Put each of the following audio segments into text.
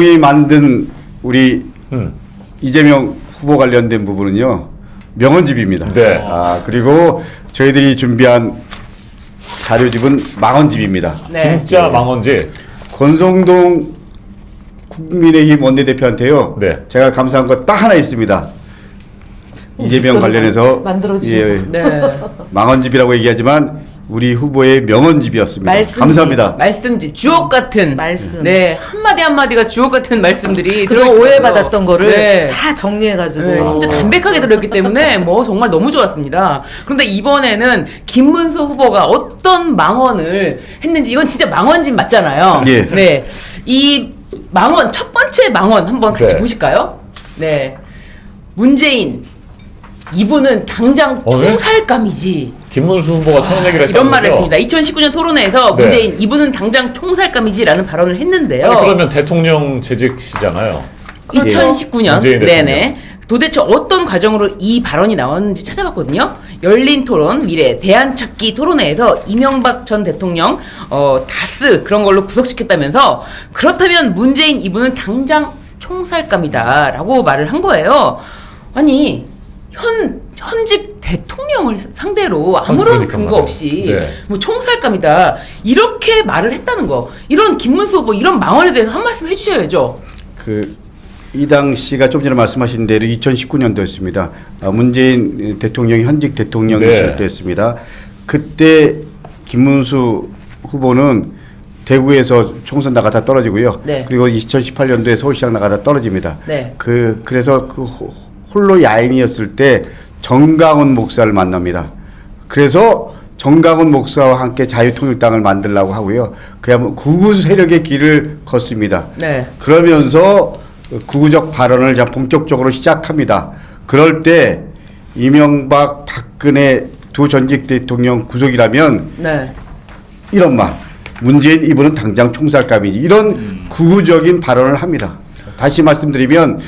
이 만든 우리 이재명 후보 관련된 부분은요 명언집입니다. 네. 그리고 저희들이 준비한 자료집은 망언집입니다. 네. 진짜 망언지. 권성동 국민의힘 원내대표한테요. 네. 제가 감사한 거 딱 하나 있습니다. 이재명 관련해서 만들어주셔서. 네. 망언집이라고 얘기하지만 우리 후보의 명언집이었습니다. 말씀집. 감사합니다. 말씀집 주옥 같은 말씀. 네, 한마디 한마디가 주옥 같은 말씀들이 그동안 들어있고요. 오해받았던 거를 네. 다 정리해가지고. 네, 진짜 담백하게 들었기 때문에 뭐 정말 너무 좋았습니다. 그런데 이번에는 김문수 후보가 어떤 망언을 했는지 이건 진짜 망언집 맞잖아요. 예. 네, 이 망언 첫 번째 망언 한번 같이 네. 보실까요? 네, 문재인 이분은 당장 네? 총살감이지. 김문수 후보가 처음 얘기를 했다는 이런 말을 거죠? 했습니다. 2019년 토론회에서 네. 문재인 이분은 당장 총살감이지라는 발언을 했는데요. 아니, 그러면 대통령 재직시잖아요. 2019년 문재인 대통령. 네네. 도대체 어떤 과정으로 이 발언이 나왔는지 찾아봤거든요. 열린 토론 미래 대안찾기 토론회에서 이명박 전 대통령 다스 그런 걸로 구속시켰다면서 그렇다면 문재인 이분은 당장 총살감이다라고 말을 한 거예요. 아니 현직 대통령을 상대로 아무런 그러니까 근거 말이에요. 없이 네. 뭐 총살감이다 이렇게 말을 했다는 거. 이런 김문수 후보 이런 망언에 대해서 한 말씀 해주셔야죠. 이 당시가 좀 전에 말씀하신 대로 2019년도였습니다. 문재인 대통령이 현직 대통령이실 네. 때였습니다. 그때 김문수 후보는 대구에서 총선 나가다 떨어지고요. 네. 그리고 2018년도에 서울시장 나가다 떨어집니다. 네. 그래서 홀로 야인이었을 때 정강훈 목사를 만납니다. 그래서 정강훈 목사와 함께 자유통일당을 만들려고 하고요. 그야말로 구구 세력의 길을 걷습니다. 네. 그러면서 구구적 발언을 이제 본격적으로 시작합니다. 그럴 때 이명박, 박근혜 두 전직 대통령 구속이라면 네. 이런 말, 문재인 이분은 당장 총살감이지 이런 구구적인 발언을 합니다. 다시 말씀드리면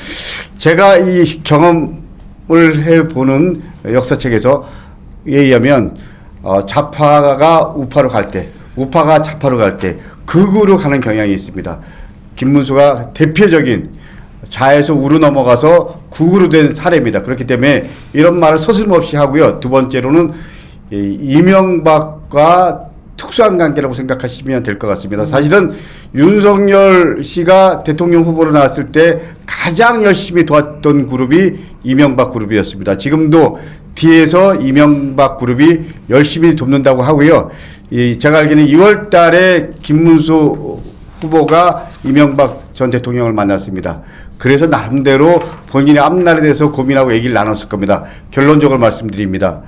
제가 이 경험을 해보는 역사책에서 의하면 좌파가 우파로 갈 때, 우파가 좌파로 갈 때 극으로 가는 경향이 있습니다. 김문수가 대표적인 좌에서 우로 넘어가서 국으로 된 사례입니다. 그렇기 때문에 이런 말을 서슴없이 하고요. 두 번째로는 이명박과 특수한 관계라고 생각하시면 될 것 같습니다. 사실은 윤석열 씨가 대통령 후보로 나왔을 때 가장 열심히 도왔던 그룹이 이명박 그룹이었습니다. 지금도 뒤에서 이명박 그룹이 열심히 돕는다고 하고요. 제가 알기로는 2월 달에 김문수 후보가 이명박 전 대통령을 만났습니다. 그래서 나름대로 본인의 앞날에 대해서 고민하고 얘기를 나눴을 겁니다. 결론적으로 말씀드립니다.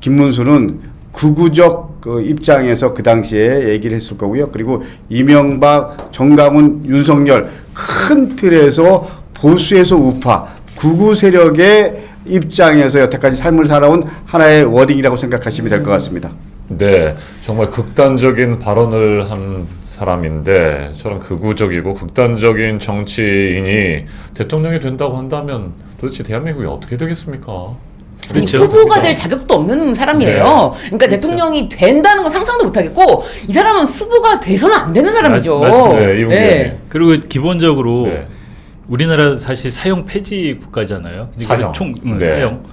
김문수는 구구적 입장에서 그 당시에 얘기를 했을 거고요. 그리고 이명박, 정강훈, 윤석열 큰 틀에서 보수에서 우파, 구구 세력의 입장에서 여태까지 삶을 살아온 하나의 워딩이라고 생각하시면 될 것 같습니다. 네, 정말 극단적인 발언을 한 사람인데 저런 극우적이고 극단적인 정치인이 대통령이 된다고 한다면 도대체 대한민국이 어떻게 되겠습니까? 아니, 그렇죠. 후보가 될 자격도 없는 사람이에요. 그러니까 그렇죠. 대통령이 된다는 건 상상도 못하겠고 이 사람은 후보가 돼서는 안 되는 사람이죠. 맞습니다. 네, 이분이. 네. 그리고 기본적으로 네. 우리나라 사실 사형 폐지 국가잖아요. 그러니까 사형. 네. 네. 사형.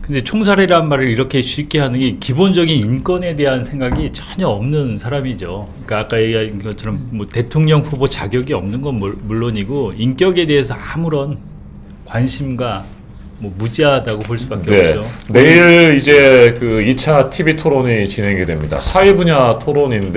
근데 총살이라는 말을 이렇게 쉽게 하는 게 기본적인 인권에 대한 생각이 전혀 없는 사람이죠. 그러니까 아까 얘기한 것처럼 뭐 대통령 후보 자격이 없는 건 물론이고 인격에 대해서 아무런 관심과 뭐 무지하다고 볼 수밖에 네. 없죠. 내일 이제 그 2차 TV 토론이 진행이 됩니다. 사회 분야 토론인데